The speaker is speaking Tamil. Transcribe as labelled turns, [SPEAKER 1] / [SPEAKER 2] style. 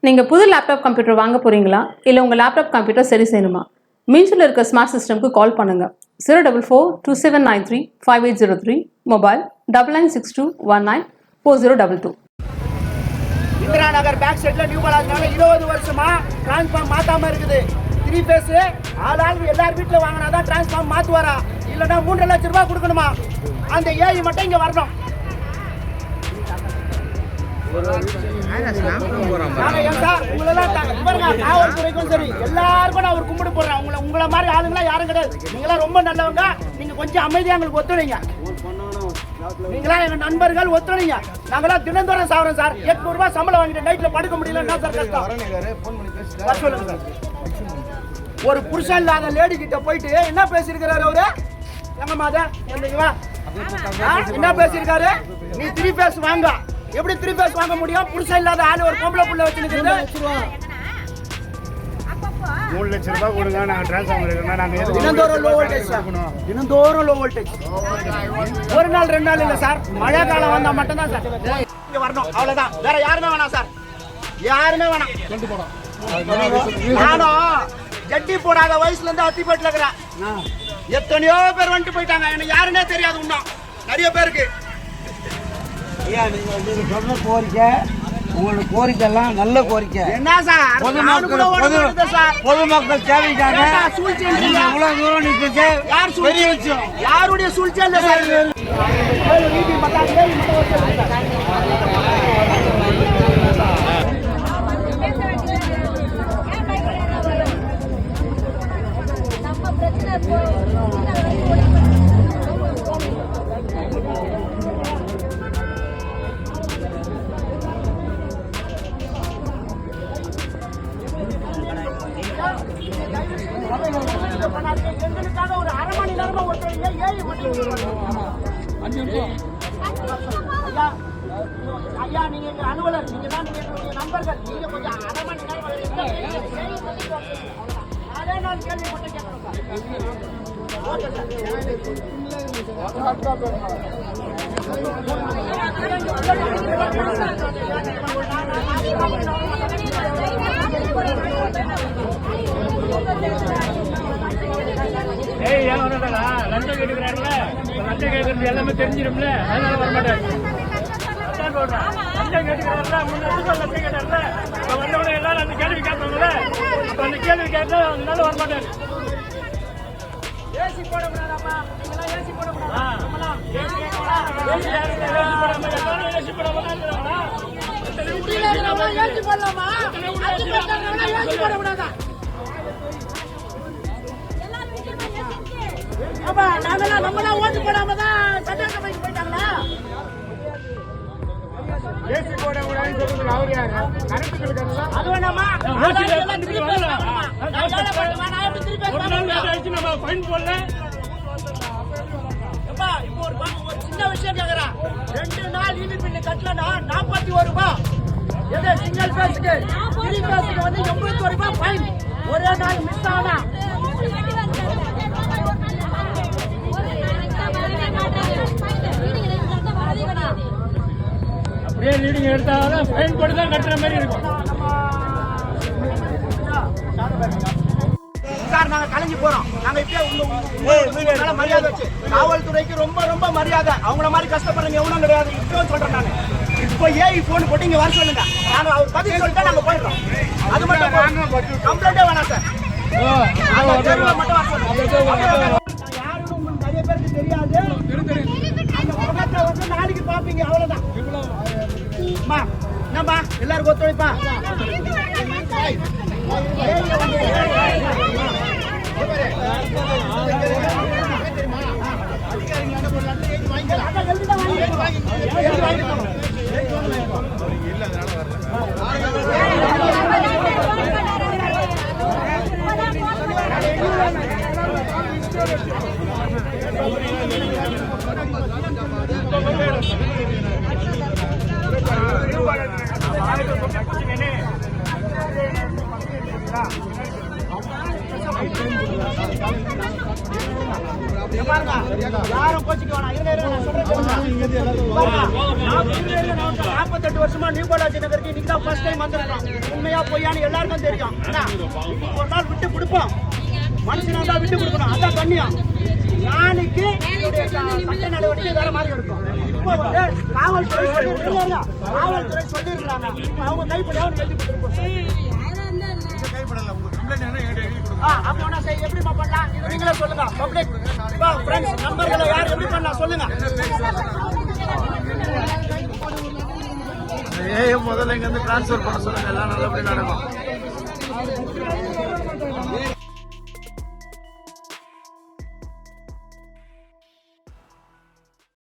[SPEAKER 1] நீங்கள் புது லேப்டாப் கம்ப்யூட்டர் வாங்க போகிறீங்களா இல்லை உங்கள் லேப்டாப் கம்ப்யூட்டர் சரி செய்யணுமா? மீன்ஸில் இருக்க ஸ்மார்ட் சிஸ்டம்க்கு கால் பண்ணுங்கள். 04427935803, மொபைல் 9962194022.
[SPEAKER 2] இந்திரா நகர் பேக் சைடில் நியூ பாலாஜினால 20 வருஷமா டிரான்ஸ்ஃபார்ம் மாற்றாமல் இருக்குது. 3 ஃபேஸு ஆளாளுக்கு எல்லார் வீட்டில் வாங்கினா தான் டிரான்ஸ்ஃபார்ம் மாற்றுவாரா, இல்லைன்னா 3 லட்ச ரூபா கொடுக்கணுமா? அந்த ஏஐ மட்டும் இங்கே வரணும். காவல்துறைக்கும் சரி எல்லாருக்கும் நான் ஒரு கும்பிட்டு போடுறேன். உங்களை மாதிரி ஆளுங்களாம் யாரும் கிடையாது. நீங்களாம் ரொம்ப நல்லவங்க. நீங்க கொஞ்சம் அமைதியா எங்களுக்கு ஒத்துழைங்க. நீங்களா எங்க நண்பர்கள் ஒத்துழைங்க. நாங்களாம் தினந்தோறும் சாப்பிடுறோம் சார். 800 ரூபாய் சம்பளம் வாங்கிட்டு நைட்ல படுக்க முடியல. என்ன சார் கஷ்டம்? சொல்லுங்க சார். ஒரு புருஷன் இல்லாத லேடி கிட்ட போயிட்டு என்ன பேசியிருக்கிறாரு அவரு? எங்க மாதா என்ன பேசியிருக்காரு? நீ 3 ஃபேஸ் வாங்க. எப்படி 3 ஃபேஸ் வாங்க முடியும்? புருஷன் இல்லாத ஆளு ஒரு பொம்பளை புள்ள வச்சிருக்கிறது.
[SPEAKER 3] 3 லட்ச ரூபாய் கொடுங்க. நாங்க டிரான்ஸ்ஃபார்மர் இருக்கோம். நாங்க
[SPEAKER 2] தினந்தோறும் லோ வோல்டேஜ் சார். தினந்தோறும் லோ வோல்டேஜ். ஒரு நாள் 2 நாள் இல்ல சார். மழை காலம் வந்தா மட்டும் தான் சார் இங்க வரணும். அவ்வளவுதான். வேற யாருமே வேணாம் சார். யாருமே வேணாம். நானும் ஜட்டி போடாத வயசுல இருந்து அத்திப்பேட்டில் இருக்கிறேன். எத்தனையோ பேர் வந்துட்டு போயிட்டாங்க. எனக்கு யாருன்னே தெரியாது. இன்னும் நிறைய பேருக்கு
[SPEAKER 4] ஐயா நீங்க சொன்ன கோரிக்கை, உங்களோட கோரிக்கை எல்லாம் நல்ல கோரிக்கை.
[SPEAKER 2] என்ன சார்?
[SPEAKER 4] பொதுமக்கள் தேவைக்காக இவ்வளவு தூரம் நிற்கிறது பெரிய விஷயம்.
[SPEAKER 2] யாருடைய சூழ்ச்சி இல்ல சார். எங்களுக்காக ஒரு அரை மணி நேரமா ஒருத்தர் ஐயா நீங்க எங்க அலுவலர், நீங்க தான் எங்களுடைய நண்பர்கள். நீங்க கொஞ்சம் அரை மணி நேரம் அதே நான் கேள்விப்பட்டு கேட்கணும்
[SPEAKER 3] லஞ்சம் கேட்கிறாருல, லஞ்சம் கேட்கறது எல்லாமே தெரிஞ்சிடும்ல, அதனால வரமாட்டாரு. லஞ்சம் கேட்டுக்கிறாருல, 3 லட்சம் லஞ்சம் கேட்டாருல, வந்தவங்க எல்லாரும் அந்த கேள்வி கேட்பாங்கல்ல, அப்ப அந்த கேள்வி கேட்டா அதனால வரமாட்டாரு.
[SPEAKER 2] ஏசி போட முடியாதாப்பா? நீங்களா ஏசி போட முடியாதா?
[SPEAKER 3] ஏசி போடாம
[SPEAKER 2] ஏசி போடலாமா? ஏசி போட முடியாதா? அப்பா நாங்களாம் நம்மளாம் ஓட்டு போடாம தான் சட்டசபைக்கு போயிட்டாங்களா?
[SPEAKER 3] ஏசி போட கூடாதுன்னு சொல்றது அவர் யாரு? கரெக்ட் இருக்காங்களா?
[SPEAKER 2] அது வேணாமா?
[SPEAKER 3] நம்ம ஃபைன் போடல.
[SPEAKER 2] இப்போ ஒரு சின்ன விஷயம் கேக்குறேன். 2 நாள் ஈவி பில் கட்டலன்னா 41 ரூபாய். எது சிங்கிள் பேஸுக்கு? 3 பேஸுக்கு வந்து 81 ரூபாய் ஃபைன். ஒரே நாள் மிஸ் ஆனா
[SPEAKER 3] அப்படியே ரீடிங் எடுத்தாலும் ஃபைன் போட்டு தான் கட்டுற மாதிரி இருக்கும்.
[SPEAKER 2] சார் நாங்க கலைஞ்சு போறோம். நாங்க இப்ப மரியாதை வச்சு காவல்துறைக்கு ரொம்ப ரொம்ப மரியாதை. அவங்கள மாதிரி கஷ்டப்படுறவங்க எவ்வளவு கிடையாது. இப்பவும் சொல்றேன் நானு. இப்போ ஏஐ போன் போட்டு இங்க வர சொல்லுங்க. நாங்க அவர் பதில் சொல்லிட்டா நாங்க போயிடுறோம். அது மட்டும் கம்ப்ளைண்டே வேணாம் சார். மட்டும் வர சொல்லுங்க. யாருன்னு உங்களுக்கு நிறைய பேருக்கு தெரியாது. அந்த பக்கத்தை வந்து நாளைக்கு பாப்பீங்க. அவ்வளவுதான். என்னம்மா எல்லாருக்கும் ஒத்துழைப்பா? யாரும் கோச்சிக்க வேணாம். 40 28 வருஷமா நியூ பாலாஜி நகருக்கு இன்னைக்கு தான் ஃபர்ஸ்ட் டைம் வந்திருக்கோம். உண்மையா பொய்யான்னு எல்லாருக்கும் தெரியும். ஒரு நாள் விட்டு கொடுப்போம், மனுஷனா தான் விட்டு கொடுக்கணும், அதான் கண்ணியம். நாளைக்கு சட்ட நடவடிக்கை வேற மாதிரி எடுக்கும். இப்போ வந்து காவல்துறை சொல்லிருக்காங்க, அவங்க கைப்படையாவும் எழுதி கொடுத்துருக்கோம். அப்படின்னா சரி, எப்படிமா பண்ணலாம் இது நீங்களே சொல்லுங்க. பப்ளிக் ஃப்ரெண்ட்ஸ் நண்பர்களை யார் எப்படி பண்ணலாம் சொல்லுங்க.
[SPEAKER 5] முதல்ல இங்க இருந்து டிரான்ஸ்ஃபர் பண்ண சொல்லுங்க, எல்லாம் நல்லபடியா நடக்கும்.